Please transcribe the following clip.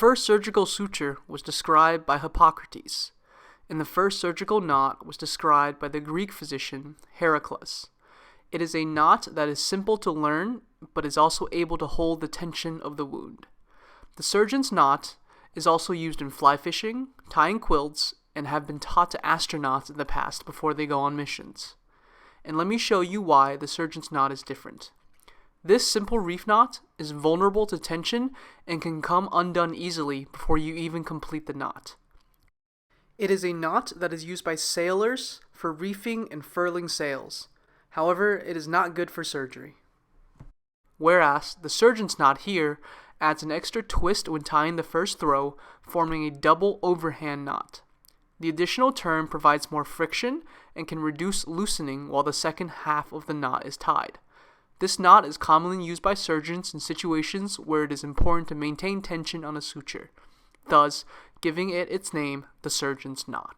first surgical suture was described by Hippocrates, and the first surgical knot was described by the Greek physician Heracles. It is a knot that is simple to learn, but is also able to hold the tension of the wound. The surgeon's knot is also used in fly fishing, tying quilts, and have been taught to astronauts in the past before they go on missions. And let me show you why the surgeon's knot is different. This simple reef knot is vulnerable to tension and can come undone easily before you even complete the knot. It is a knot that is used by sailors for reefing and furling sails. However, it is not good for surgery. Whereas the surgeon's knot here adds an extra twist when tying the first throw, forming a double overhand knot. The additional turn provides more friction and can reduce loosening while the second half of the knot is tied. This knot is commonly used by surgeons in situations where it is important to maintain tension on a suture, thus giving it its name, the surgeon's knot.